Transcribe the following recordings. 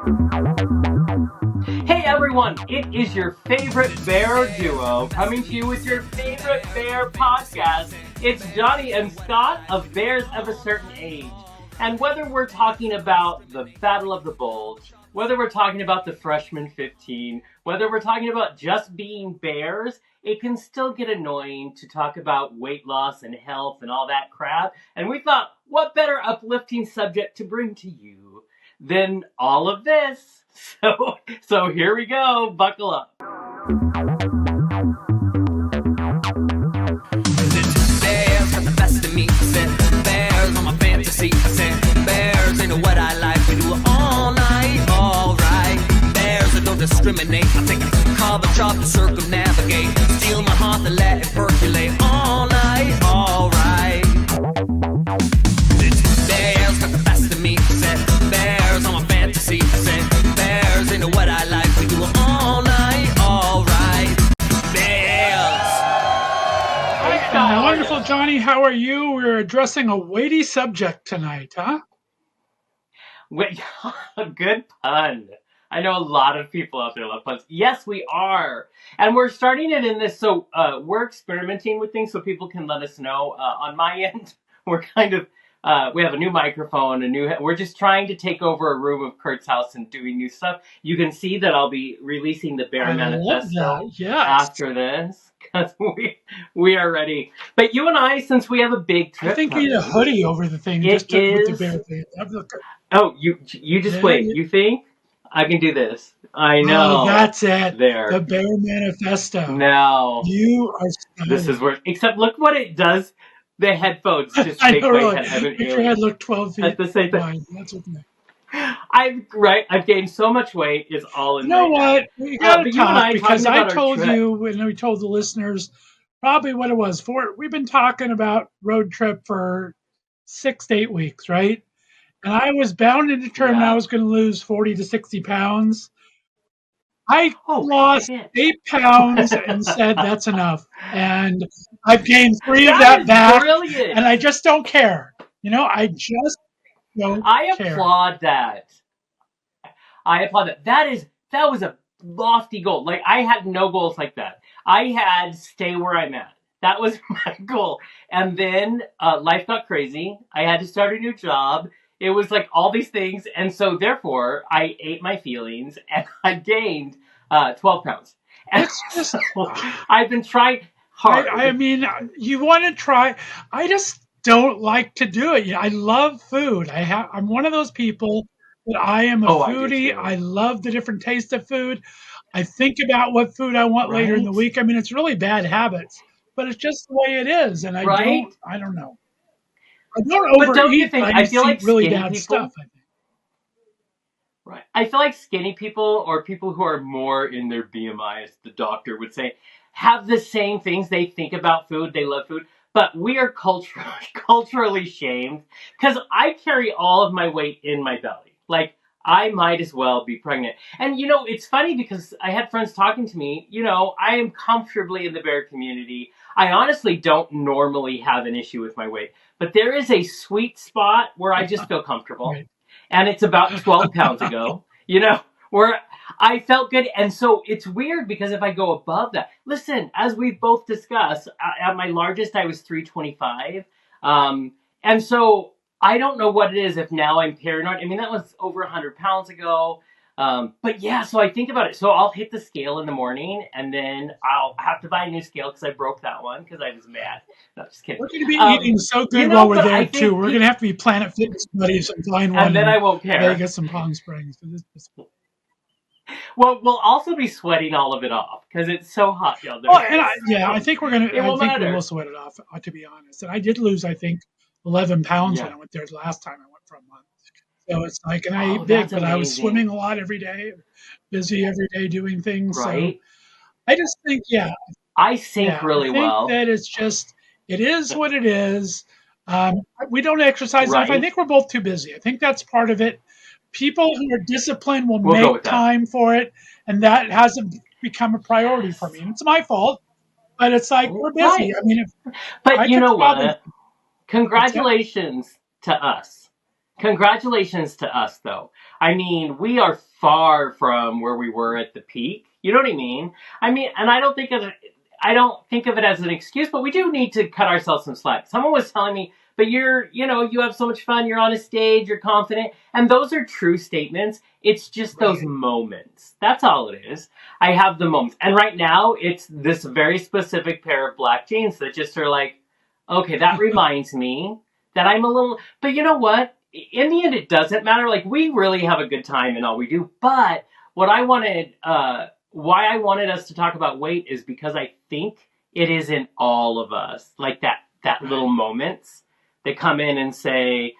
Hey everyone, it is your favorite bear duo coming to you with your favorite bear podcast. It's Jonny and Scott of Bears of a Certain Age. And whether we're talking about the Battle of the Bulge, whether we're talking about the Freshman 15, whether we're talking about just being bears, it can still get annoying to talk about weight loss and health and all that crap. And we thought, what better uplifting subject to bring to you than all of this? So here we go. Buckle up. Bears got the best of me. I said bears on my fantasy. I said bears ain't what I like. We do it all night, all right. Bears that don't discriminate. I take a carve a chop to circumnavigate. Steal my heart and let it percolate all night, all right. Bears got the best of me. I said bears on my fantasy. I said bears ain't what I like. We do it all night, all right. Bears. Wonderful, Jonny. How are you? We're addressing a weighty subject tonight, huh? Wait, good pun. I know a lot of people out there love puns. Yes, we are. And we're starting it in this, so we're experimenting with things so people can let us know. On my end, we're kind of, we have a new microphone, we're just trying to take over a room of Kurt's house and doing new stuff. You can see that I'll be releasing the Bear Manifesto after this, because we are ready. But you and I, since we have a big trip, I think you need a hoodie over the thing, with the bear thing. Oh, you just wait. You think? I can do this. I know. Oh, that's it. There. The Bear Manifesto. No. You are stunning. This is where, except look what it does. The headphones just make my head make your head look 12 feet at the same time. wide. That's okay. I've gained so much weight. It's all in. You know what? We gotta talk because I told you when we told the listeners probably what it was. We've been talking about road trip for 6 to 8 weeks, right? And I was bound and determined I was going to lose 40 to 60 pounds. I lost 8 pounds and said that's enough. And I've gained 3 of that back. Brilliant. And I just don't care. You know, I just don't care. I applaud that. That was a lofty goal. Like, I had no goals like that. I had stay where I'm at. That was my goal. And then life got crazy. I had to start a new job. It was like all these things. And so therefore, I ate my feelings and I gained 12 pounds. And so I've been trying hard. I mean, you want to try. I just don't like to do it. I love food. I'm one of those people that I am a foodie. I love the different tastes of food. I think about what food I want later in the week. I mean, it's really bad habits, but it's just the way it is. And I don't know. I don't overeat, but don't you think? I feel like really bad stuff. I think. Right. I feel like skinny people or people who are more in their BMI, as the doctor would say, have the same things. They think about food. They love food. But we are culturally shamed because I carry all of my weight in my belly. Like, I might as well be pregnant. And, you know, it's funny because I had friends talking to me. You know, I am comfortably in the bear community. I honestly don't normally have an issue with my weight. But there is a sweet spot where I just feel comfortable. Right. And it's about 12 pounds ago, you know, where I felt good. And so it's weird because if I go above that, listen, as we've both discussed, at my largest, I was 325. And so I don't know what it is if now I'm paranoid. I mean, that was over 100 pounds ago. But yeah, so I think about it. So I'll hit the scale in the morning and then I'll have to buy a new scale because I broke that one because I was mad. No, just kidding. We're going to be eating so good while we're there too. We're going to have to be Planet Fitness buddies and find one. And then I won't care. Vegas and Palm Springs. Well, we'll also be sweating all of it off because it's so hot down there. Oh, and I think we're going to. I think we will sweat it off. To be honest, and I did lose, I think, 11 pounds when I went there last time. I went for a month. So it's like, and I ate big, but I was swimming a lot every day, busy every day doing things. Right. So I just think, I sink really well. That it's just, it is what it is. We don't exercise enough. I think we're both too busy. I think that's part of it. People who are disciplined will make time for it, and that hasn't become a priority for me. And it's my fault, but it's like we're busy. Right. I mean, but you know what? Congratulations to us. Congratulations to us, though. I mean, we are far from where we were at the peak. You know what I mean? I mean, and I don't think of it as an excuse, but we do need to cut ourselves some slack. Someone was telling me, but you have so much fun, you're on a stage, you're confident. And those are true statements. It's just those moments. That's all it is. I have the moments. And right now, it's this very specific pair of black jeans that just are like, okay, that reminds me that I'm a little, but you know what? In the end, it doesn't matter. Like, we really have a good time in all we do. But what I wanted, why I wanted us to talk about weight is because I think it is in all of us. Like that little moments that come in and say,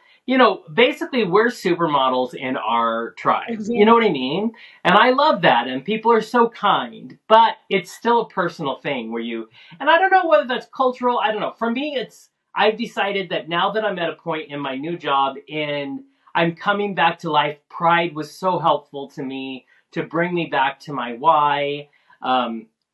basically we're supermodels in our tribe. Exactly. You know what I mean? And I love that. And people are so kind, but it's still a personal thing and I don't know whether that's cultural. I don't know. For me, I've decided that now that I'm at a point in my new job and I'm coming back to life, pride was so helpful to me to bring me back to my why.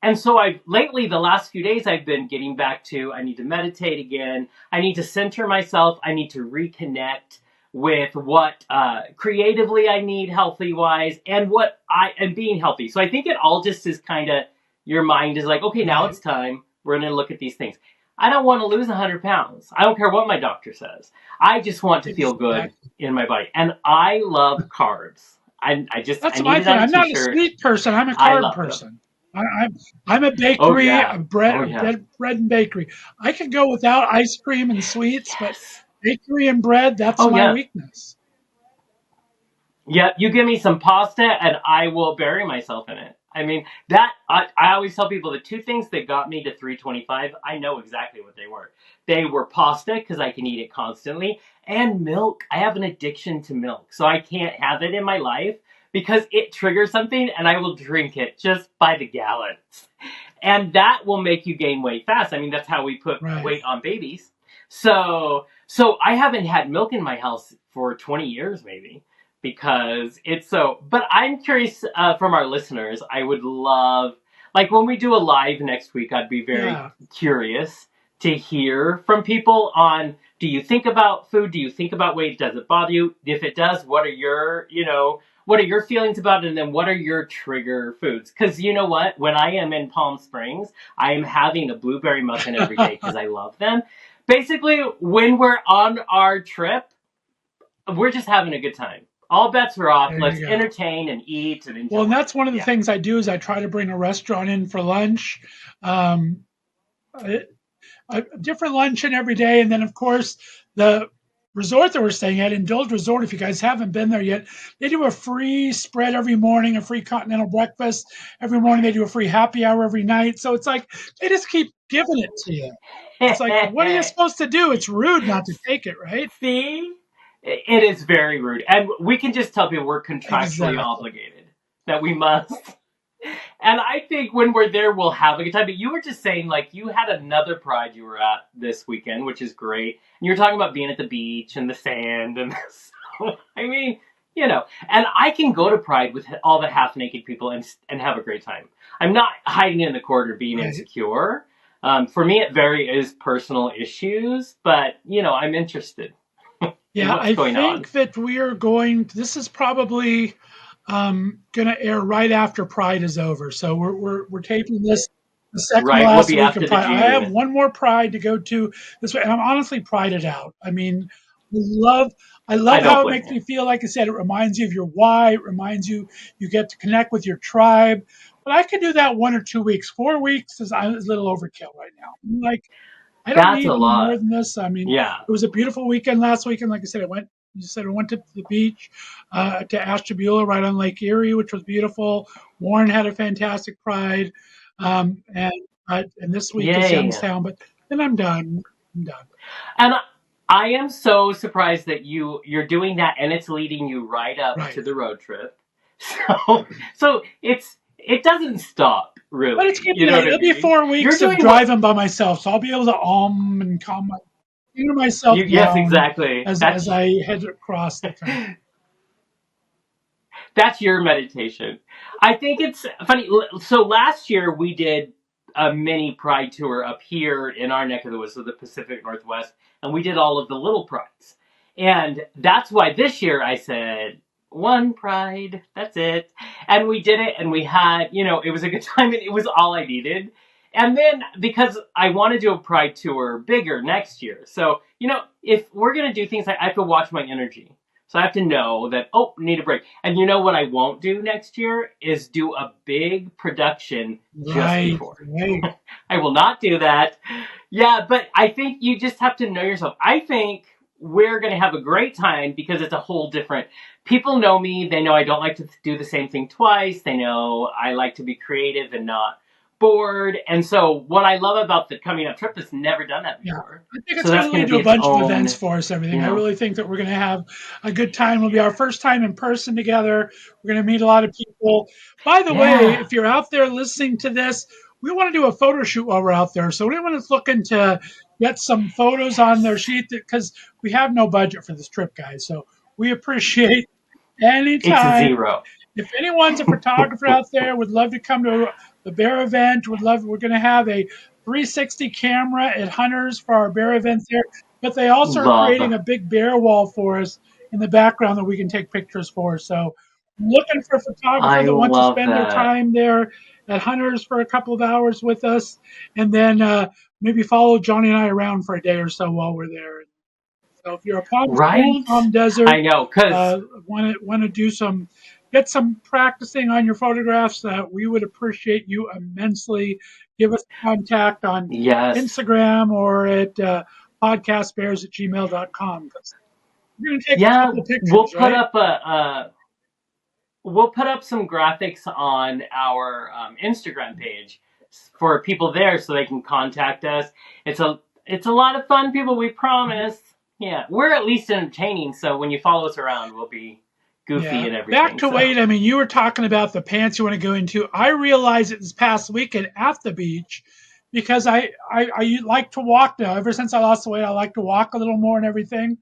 And so lately, the last few days, I've been getting back to, I need to meditate again. I need to center myself. I need to reconnect with what creatively I need healthy wise and and being healthy. So I think it all just is kind of, your mind is like, okay, now it's time. We're going to look at these things. I don't want to lose 100 pounds. I don't care what my doctor says. I just want to feel good in my body. And I love carbs. That's my thing. I'm not a sweet person. I'm a carb person. I'm a bakery, bread and bakery. I can go without ice cream and sweets, but bakery and bread, that's my weakness. Yeah, you give me some pasta and I will bury myself in it. I mean, I always tell people the two things that got me to 325, I know exactly what they were. They were pasta, because I can eat it constantly, and milk. I have an addiction to milk, so I can't have it in my life because it triggers something and I will drink it just by the gallons. And that will make you gain weight fast. I mean, that's how we put weight on babies. So I haven't had milk in my house for 20 years maybe. Because but I'm curious from our listeners, I would love, like when we do a live next week, I'd be very curious to hear from people on, do you think about food? Do you think about weight? Does it bother you? If it does, what are your feelings about it? And then what are your trigger foods? Because you know what? When I am in Palm Springs, I am having a blueberry muffin every day because I love them. Basically, when we're on our trip, we're just having a good time. All bets are off. Let's entertain and eat and enjoy. Well, and that's one of the things I do is I try to bring a restaurant in for lunch, a different luncheon every day. And then, of course, the resort that we're staying at, Indulge Resort, if you guys haven't been there yet, they do a free spread every morning, a free continental breakfast. Every morning they do a free happy hour every night. So it's like they just keep giving it to you. It's like, what are you supposed to do? It's rude not to take it, right? See? It is very rude. And we can just tell people we're contractually obligated, that we must. And I think when we're there, we'll have a good time. But you were just saying, like, you had another Pride you were at this weekend, which is great. And you were talking about being at the beach and the sand. And so, I mean, and I can go to Pride with all the half-naked people and have a great time. I'm not hiding in the corner being insecure. For me, it is personal issues. But, I'm interested. Yeah, I think that we are this is probably going to air right after Pride is over. So we're taping this the second last week of Pride. I have one more Pride to go to this way, and I'm honestly prided out. I mean, I love how it makes me feel. Like I said, it reminds you of your why. It reminds you get to connect with your tribe. But I could do that 1 or 2 weeks. 4 weeks is a little overkill right now. I don't need more than this. I mean, it was a beautiful weekend last weekend. Like I said, I went to the beach, to Ashtabula right on Lake Erie, which was beautiful. Warren had a fantastic Pride. And this week is Youngstown, but then I'm done. And I am so surprised that you're doing that and it's leading you right up to the road trip. So it doesn't stop. Really, but it's it'll be 4 weeks of driving by myself, so I'll be able to and calm myself down. Yes, exactly. As I head across the thing. That's your meditation. I think it's funny. So last year we did a mini Pride tour up here in our neck of the woods, so the Pacific Northwest, and we did all of the little Prides. And that's why this year I said, one pride, that's it. And we did it, and we had, it was a good time, and it was all I needed. And then, because I want to do a pride tour bigger next year. So, if we're going to do things, I have to watch my energy. So I have to know that, need a break. And you know what I won't do next year is do a big production just before. Right. I will not do that. Yeah, but I think you just have to know yourself. I think we're going to have a great time because it's a whole different... People know me. They know I don't like to do the same thing twice. They know I like to be creative and not bored. And so what I love about the coming up trip is never done that before. I think it's going to do a bunch of events for us, everything. I really think that we're going to have a good time. It'll be our first time in person together. We're going to meet a lot of people. By the way, if you're out there listening to this, we want to do a photo shoot while we're out there. So anyone that's looking to get some photos on their sheet, because we have no budget for this trip, guys. So we appreciate any time. It's zero. If anyone's a photographer out there, would love to come to the bear event, we're going to have a 360 camera at Hunters for our bear events there. But they also are creating a big bear wall for us in the background that we can take pictures for. So looking for a photographer that wants to spend their time there at Hunters for a couple of hours with us, and then maybe follow Jonny and I around for a day or so while we're there. So if you're a Palm Desert, I know, because want to get some practicing on your photographs, we would appreciate you immensely. Give us contact on Instagram or at podcastbears@gmail.com. We're going to take a couple pictures. We'll put up some graphics on our Instagram page for people there so they can contact us. It's a lot of fun, people, we promise. Yeah, we're at least entertaining, so when you follow us around, we'll be goofy and everything. Back to Wade, I mean, you were talking about the pants you want to go into. I realized it this past weekend at the beach because I like to walk now. Ever since I lost the weight, I like to walk a little more and everything.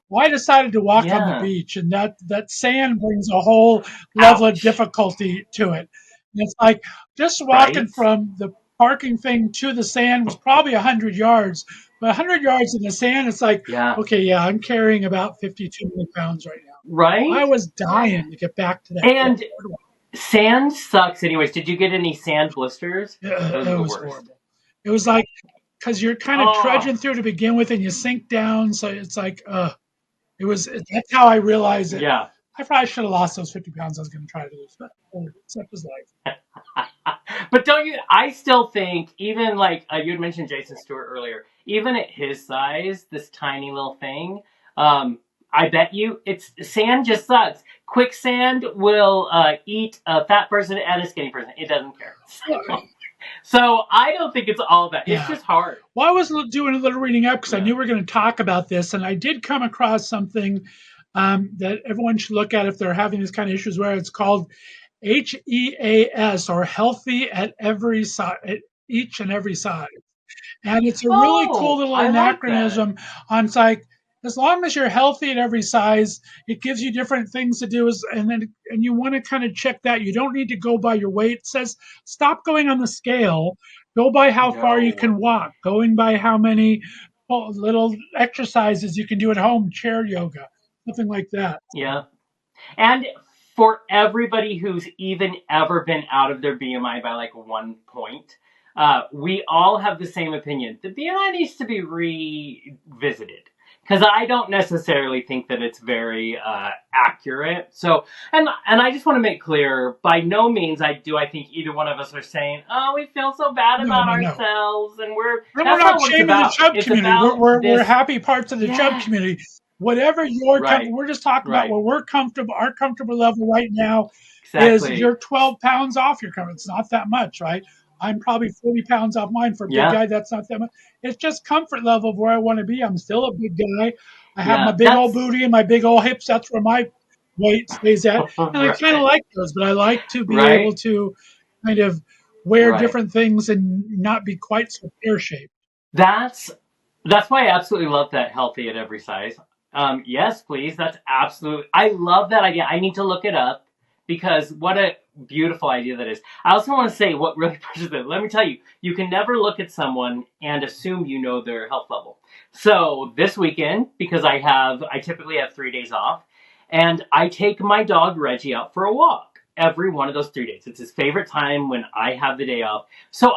Well, I decided to walk on the beach, and that sand brings a whole level of difficulty to it. And it's like just walking from the parking thing to the sand was probably 100 yards. But 100 yards in the sand, it's like, I'm carrying about 52 pounds right now. Right? I was dying to get back to that. And sand sucks anyways. Did you get any sand blisters? It was horrible. It was like, because you're kind of trudging through to begin with, and you sink down. So it's like, that's how I realized it. Yeah. I probably should have lost those 50 pounds I was going to try to lose, but such is life. But I still think, even like you had mentioned Jason Stewart earlier, even at his size, this tiny little thing, I bet you sand just sucks. Quicksand will eat a fat person and a skinny person. It doesn't care. So I don't think it's all that. It's just hard. Well, I was doing a little reading up because I knew we were going to talk about this, and I did come across something that everyone should look at if they're having these kind of issues, where it's called HEAS, or healthy at every size, at each and every size. And it's a really cool little anachronism on like, as long as you're healthy at every size, it gives you different things to do. And you want to kind of check that. You don't need to go by your weight. It says stop going on the scale. Go by how far you can walk. Going by how many little exercises you can do at home, chair yoga, something like that. Yeah. And for everybody who's even ever been out of their BMI by like 1 point, we all have the same opinion. The BMI needs to be revisited. Because I don't necessarily think that it's very accurate. So, and I just want to make clear, by no means I think either one of us are saying, oh, we feel so bad about ourselves, and we're not shaming the chub community. We're happy parts of the chub community. Whatever we're just talking about what we're comfortable. Our comfortable level right now is you're 12 pounds off your comfort. It's not that much, right? I'm probably 40 pounds off mine. For a big guy, that's not that much. It's just comfort level of where I want to be. I'm still a big guy. I have my big old booty and my big old hips. That's where my weight stays at. And I kind of like those, but I like to be able to kind of wear different things and not be quite so pear-shaped. That's why I absolutely love that healthy at every size. Yes, please. That's absolute. I love that idea. I need to look it up, because what beautiful idea that is. I also want to say what really pushes it. Let me tell you, you can never look at someone and assume you know their health level. So this weekend, because I typically have 3 days off, and I take my dog Reggie out for a walk every one of those 3 days. It's his favorite time when I have the day off. So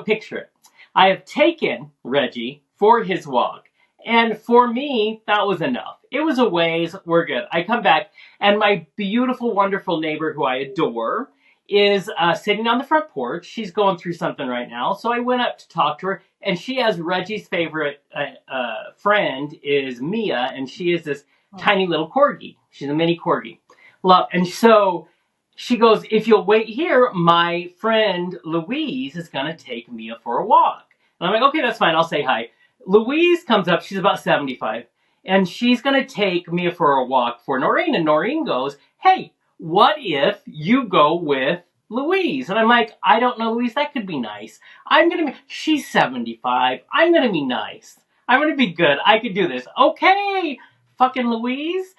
picture it. I have taken Reggie for his walk. And for me, that was enough. It was a ways, we're good. I come back, and my beautiful, wonderful neighbor who I adore is sitting on the front porch. She's going through something right now. So I went up to talk to her, and she has Reggie's favorite friend is Mia, and she is this tiny little corgi. She's a mini corgi. Love. And so she goes, if you'll wait here, my friend Louise is going to take Mia for a walk. And I'm like, okay, that's fine. I'll say hi. Louise comes up. She's about 75. And she's going to take Mia for a walk for Noreen. And Noreen goes, hey, what if you go with Louise? And I'm like, I don't know, Louise. That could be nice. She's 75. I'm going to be nice. I'm going to be good. I could do this. Okay, fucking Louise.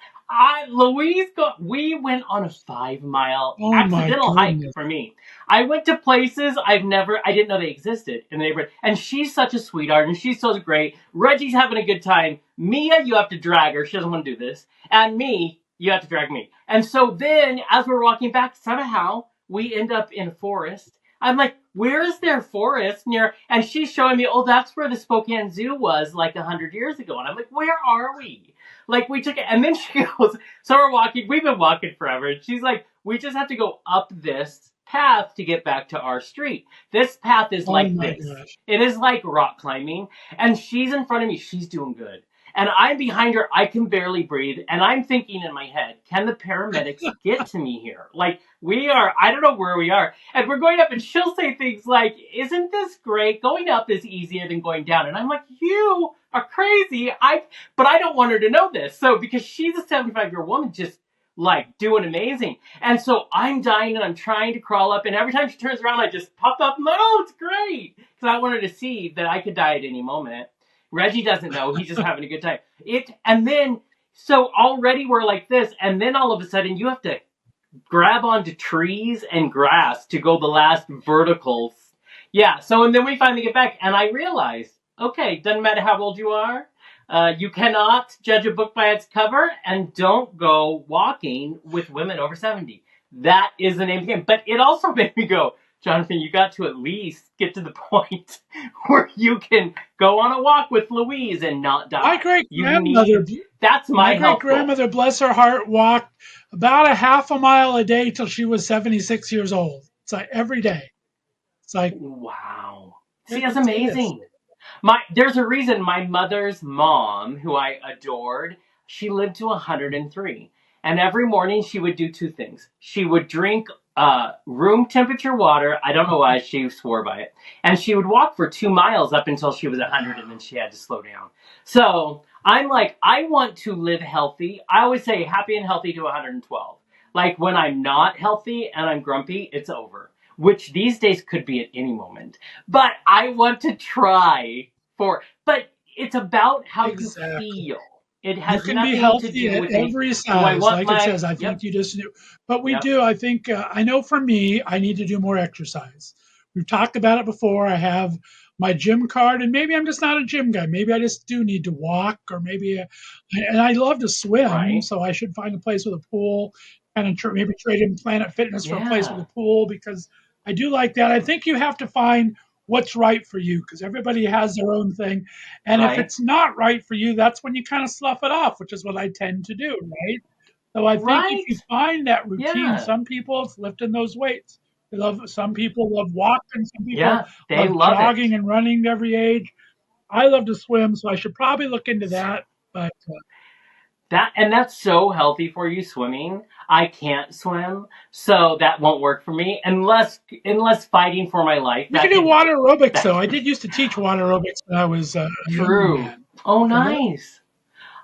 We went on a 5-mile accidental hike for me. I went to places I didn't know they existed in the neighborhood. And she's such a sweetheart and she's so great. Reggie's having a good time. Mia, you have to drag her. She doesn't want to do this. And me, you have to drag me. And so then as we're walking back, somehow we end up in a forest. I'm like, where is there forest near? And she's showing me, oh, that's where the Spokane Zoo was like 100 years ago. And I'm like, where are we? Like, we took it, and then she goes, so we're walking, we've been walking forever, and she's like, we just have to go up this path to get back to our street. This path is like this. Gosh. It is like rock climbing, and she's in front of me, she's doing good. And I'm behind her, I can barely breathe, and I'm thinking in my head, can the paramedics get to me here? Like, I don't know where we are. And we're going up, and she'll say things like, isn't this great? Going up is easier than going down. And I'm like, you are crazy. But I don't want her to know this. So, because she's a 75-year-old woman, just, like, doing amazing. And so I'm dying, and I'm trying to crawl up, and every time she turns around, I just pop up, and oh, it's great. Because I want her to see that I could die at any moment. Reggie doesn't know. He's just having a good time. So already we're like this, and then all of a sudden you have to grab onto trees and grass to go the last verticals. Yeah, and then we finally get back, and I realize, okay, doesn't matter how old you are, you cannot judge a book by its cover, and don't go walking with women over 70. That is the name of the game. But it also made me go, Jonathan, you got to at least get to the point where you can go on a walk with Louise and not die. My great-grandmother, bless her heart, walked about a half a mile a day till she was 76 years old. It's like every day. It's like, wow. See, that's amazing. There's a reason my mother's mom, who I adored, she lived to 103. And every morning she would do two things. She would drink room temperature water. I don't know why she swore by it. And she would walk for 2 miles up until she was 100, and then she had to slow down. So I'm like, I want to live healthy. I always say happy and healthy to 112. Like when I'm not healthy and I'm grumpy, it's over. Which these days could be at any moment. But I want to try but it's about how you feel. It has you can be healthy at every size, like it says. I think you just knew. But we do. I think, I know for me, I need to do more exercise. We've talked about it before. I have my gym card, and maybe I'm just not a gym guy. Maybe I just do need to walk, or maybe, and I love to swim, so I should find a place with a pool and maybe trade in Planet Fitness for a place with a pool, because I do like that. I think you have to find what's right for you, because everybody has their own thing. And if it's not right for you, that's when you kind of slough it off, which is what I tend to do, right? So I think if you find that routine, some people it's lifting those weights. Some people love walking, some people love jogging and running every age. I love to swim, so I should probably look into that. But that's so healthy for you, swimming. I can't swim, so that won't work for me unless fighting for my life. You can do water aerobics, though. I did used to teach water aerobics when I was true. Oh, nice.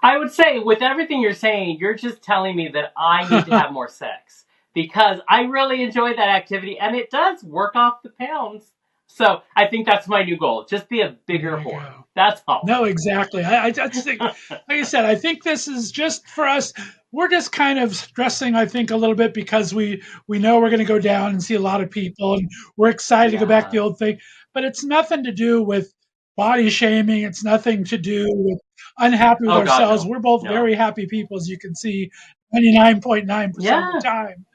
I would say with everything you're saying, you're just telling me that I need to have more sex, because I really enjoy that activity, and it does work off the pounds. So I think that's my new goal. Just be a bigger whore. Go. That's all. No, exactly. I just think, like I said, I think this is just for us. We're just kind of stressing, I think, a little bit because we know we're going to go down and see a lot of people, and we're excited to go back to the old thing. But it's nothing to do with body shaming. It's nothing to do with unhappy with ourselves. God, no. We're both very happy people, as you can see, 99.9% of the time.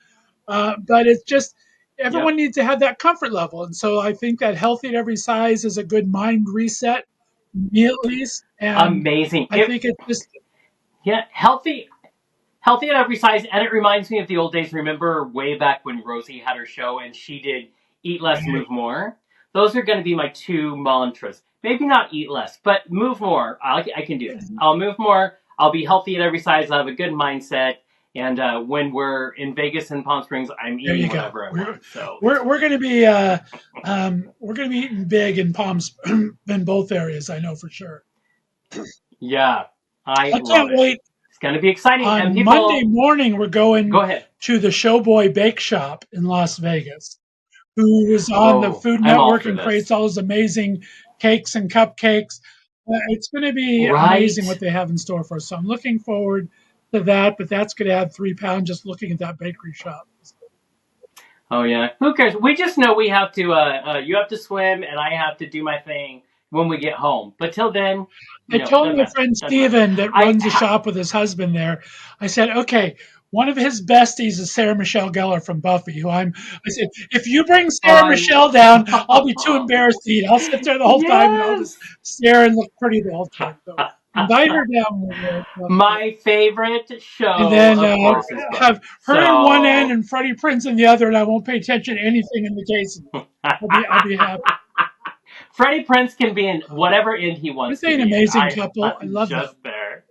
But it's just everyone needs to have that comfort level. And so I think that healthy at every size is a good mind reset, me at least. And amazing. I think it's just healthy at every size. And it reminds me of the old days. Remember way back when Rosie had her show and she did Eat Less, Move More? Those are going to be my two mantras. Maybe not eat less, but move more. I can do this. I'll move more. I'll be healthy at every size. I'll have a good mindset. And when we're in Vegas and Palm Springs, I'm eating whatever I want. So we're going to be eating big in in both areas. I know for sure. Yeah, I can't wait. It's going to be exciting. On and Monday morning, we're going to the Showboy Bake Shop in Las Vegas, who was on the Food Network and creates all those amazing cakes and cupcakes. It's going to be amazing what they have in store for us. So I'm looking forward to that, but that's going to add 3 pounds just looking at that bakery shop. Oh yeah, who cares? We just know we have to. You have to swim, and I have to do my thing when we get home. But till then, I told my friend Steven that runs the shop with his husband there. I said, okay, one of his besties is Sarah Michelle Gellar from Buffy, I said, if you bring Sarah Michelle down, I'll be too embarrassed to eat. I'll sit there the whole time and I'll just stare and look pretty the whole time. So invite her down. My favorite show. And then have her in one end and Freddie Prinze in the other, and I won't pay attention to anything in the case. I'll be happy. Freddie Prinze can be in whatever end he wants to be. They're an amazing couple. I love them. Just there.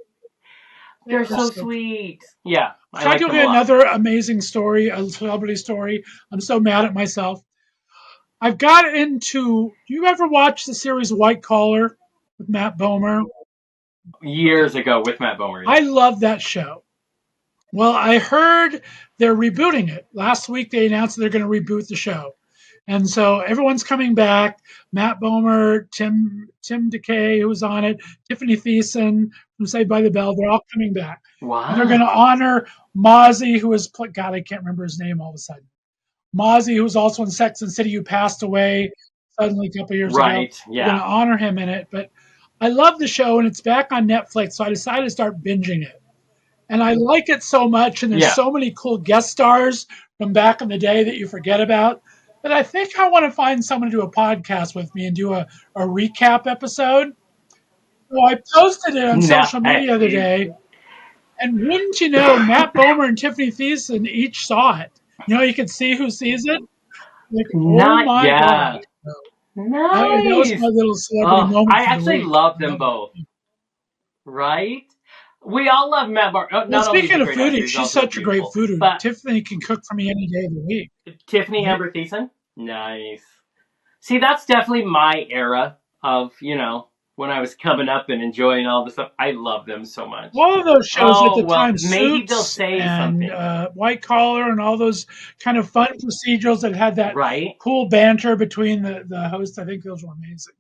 They're so sweet. Yeah. Can I tell you another amazing story, a celebrity story? I'm so mad at myself. I've got into. Do you ever watch the series White Collar with Matt Bomer? Years ago with Matt Bomer. I love that show. Well, I heard they're rebooting it. Last week they announced they're going to reboot the show. And so everyone's coming back. Matt Bomer, Tim DeKay, who was on it, Tiffany Thiessen from Saved by the Bell, they're all coming back. Wow. And they're going to honor Mozzie, who was, God, I can't remember his name all of a sudden. Mozzie, who was also in Sex and the City, who passed away suddenly a couple years ago. Right, yeah. They're going to honor him in it. But I love the show, and it's back on Netflix, so I decided to start binging it. And I like it so much, and there's so many cool guest stars from back in the day that you forget about. But I think I want to find someone to do a podcast with me and do a recap episode. So I posted it on social media the other day. And wouldn't you know, Matt Bomer and Tiffany Thiessen each saw it. You know, you can see who sees it. Like, God. Nice. That was my little celebrity moment. I actually love them both. Right? We all love Matt Bomer. Well, speaking of foodie, she's such a great foodie. But Tiffany can cook for me any day of the week. Tiffany Amber Thiessen? Nice. See, that's definitely my era of, when I was coming up and enjoying all this stuff. I love them so much. All of those shows at the time, maybe Suits they'll say and something. White Collar and all those kind of fun procedurals that had that cool banter between the hosts. I think those were amazing.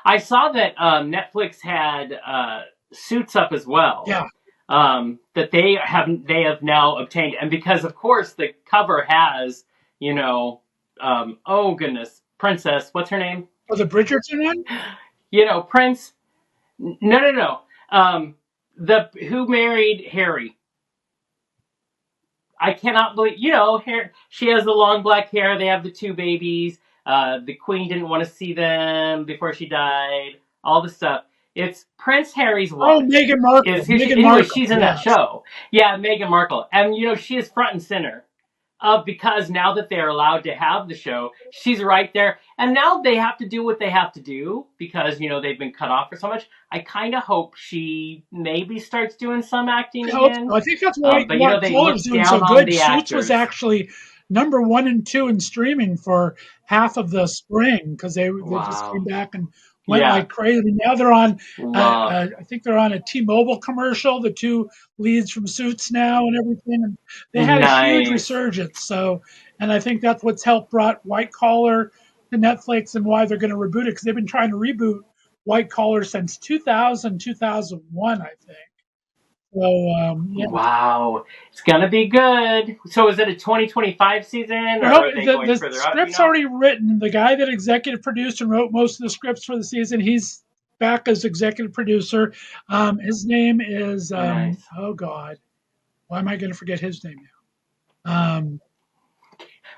I saw that Netflix had Suits up as well. Yeah. That they have now obtained, and because of course the cover has, oh goodness, Princess, what's her name? Oh, the Bridgerton one? Prince. No. Who married Harry? I cannot believe. She has the long black hair. They have the 2 babies. The Queen didn't want to see them before she died. All the stuff. It's Prince Harry's wife. Oh, Meghan Markle. She's in that show. Yeah, Meghan Markle. And, she is front and center. Because now that they're allowed to have the show, she's right there. And now they have to do what they have to do because, they've been cut off for so much. I kind of hope she maybe starts doing some acting again. I think that's why Mark Fuller's doing so good. Suits was actually number 1 and 2 in streaming for half of the spring because they just came back and went like crazy. Now they're on, I think they're on a T-Mobile commercial, the 2 leads from Suits now and everything. And they had a huge resurgence. So, And I think that's what's helped brought White Collar to Netflix and why they're going to reboot it, because they've been trying to reboot White Collar since 2000, 2001, I think. So, yeah. Wow. It's going to be good. So is it a 2025 season? Or Well, are they going the further script's out? already written. The guy that executive produced and wrote most of the scripts for the season, he's back as executive producer. His name is, Nice. oh, God. Why am I going to forget his name now?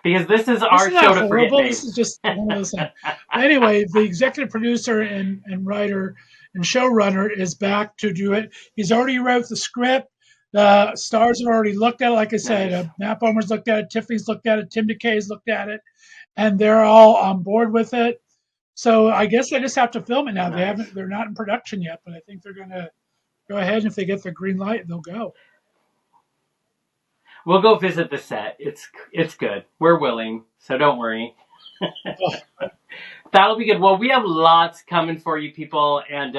Because this is our show to forget names. This is just one of those things. Anyway, the executive producer and writer and showrunner is back to do it. He's already wrote the script. The stars have already looked at it. Like I said, Nice. Matt Bomer's looked at it. Tiffany's looked at it. Tim DeKay's looked at it. And they're all on board with it. So I guess they just have to film it now. Nice. They're not in production yet, but I think they're going to go ahead. And if they get the green light, they'll go. We'll go visit the set. It's good. We're willing, so don't worry. That'll be good. Well, we have lots coming for you people. And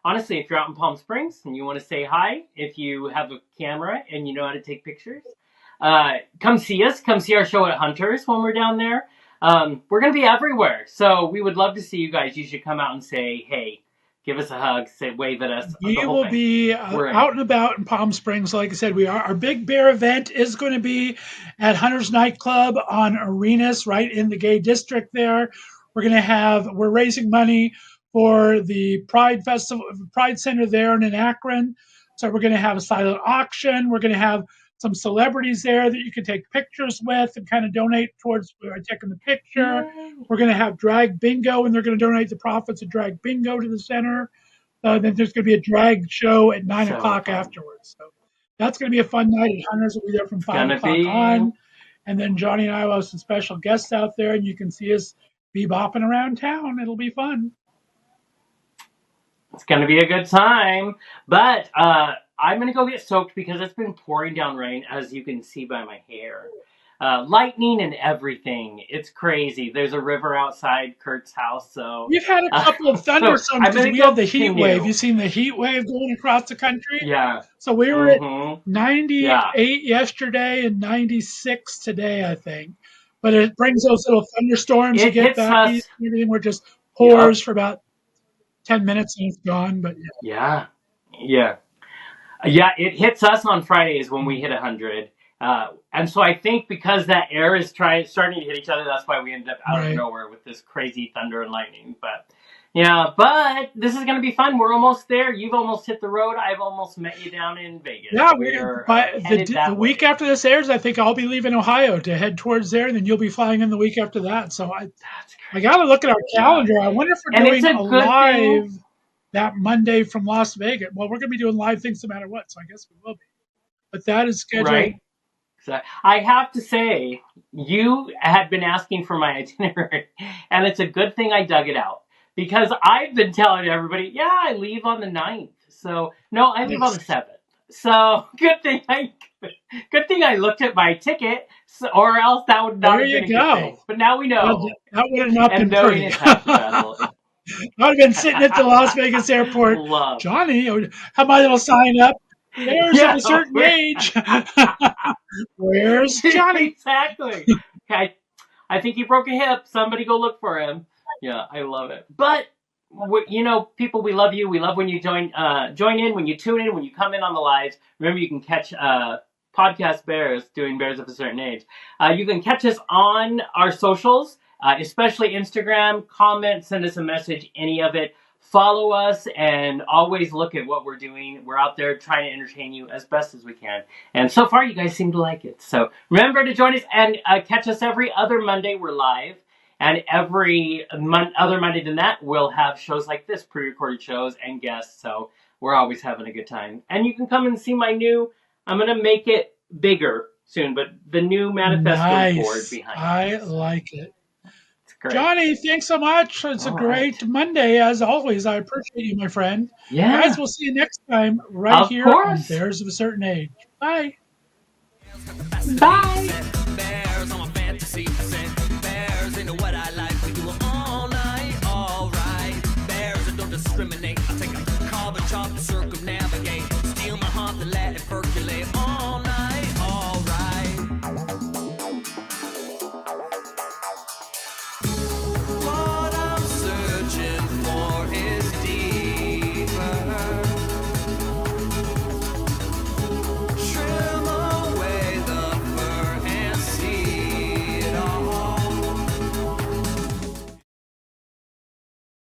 honestly, if you're out in Palm Springs and you want to say hi, if you have a camera and you know how to take pictures, come see us. Come see our show at Hunters when we're down there. We're going to be everywhere. So we would love to see you guys. You should come out and say, hey, give us a hug, say, wave at us. We will be out and about in Palm Springs. Like I said, our Big Bear event is going to be at Hunter's Nightclub on Arenas, right in the gay district there. We're raising money for the Pride Festival, Pride Center there in Akron. So we're going to have a silent auction. We're going to have some celebrities there that you can take pictures with and kind of donate towards taking the picture. We're going to have drag bingo, and they're going to donate the profits of drag bingo to the center. Then there's going to be a drag show at 9 o'clock afterwards. So that's going to be a fun night at Hunters. We'll be there from 5 o'clock on. And then Jonny and I will have some special guests out there, and you can see us bebopping around town. It'll be fun. It's going to be a good time. But I'm going to go get soaked because it's been pouring down rain, as you can see by my hair. Lightning and everything. It's crazy. There's a river outside Kurt's house. So we've had a couple of thunderstorms because we had the heat wave. You've seen the heat wave going across the country? Yeah. So we were at 98 yesterday and 96 today, I think. But it brings those little thunderstorms to get back east and everything. We're just pours for about 10 minutes and it's gone. But yeah, it hits us on Fridays when we hit 100. And so I think because that air is starting to hit each other, that's why we ended up out of nowhere with this crazy thunder and lightning. But but this is going to be fun. We're almost there. You've almost hit the road. I've almost met you down in Vegas. Yeah, the week after this airs, I think I'll be leaving Ohio to head towards there, and then you'll be flying in the week after that. So I got to look at our calendar. I wonder if we're doing a live that Monday from Las Vegas. Well, we're going to be doing live things no matter what, so I guess we will be. But that is scheduled. Right. So I have to say, you had been asking for my itinerary, and it's a good thing I dug it out. Because I've been telling everybody, I leave on the 9th. So, no, I leave on the 7th. So, good thing I looked at my ticket, or else that would not have been a good thing. But now we know. That would have not been pretty. I would have been sitting at the Las Vegas airport. Jonny, have my little sign up. There's at a certain age. Where's Jonny? Exactly. Okay. I think he broke a hip. Somebody go look for him. Yeah, I love it. But, people, we love you. We love when you join in, when you tune in, when you come in on the lives. Remember, you can catch Podcast Bears, doing Bears of a Certain Age. You can catch us on our socials, especially Instagram. Comment, send us a message, any of it. Follow us and always look at what we're doing. We're out there trying to entertain you as best as we can. And so far, you guys seem to like it. So remember to join us and catch us every other Monday. We're live. And every other Monday than that, we'll have shows like this, pre-recorded shows and guests. So we're always having a good time. And you can come and see my I'm going to make it bigger soon, but the new manifesto board behind it. I like it. It's great. Jonny, thanks so much. It's a great Monday, as always. I appreciate you, my friend. Yeah. Guys, we'll see you next time here on Bears of a Certain Age. Bye. Bye.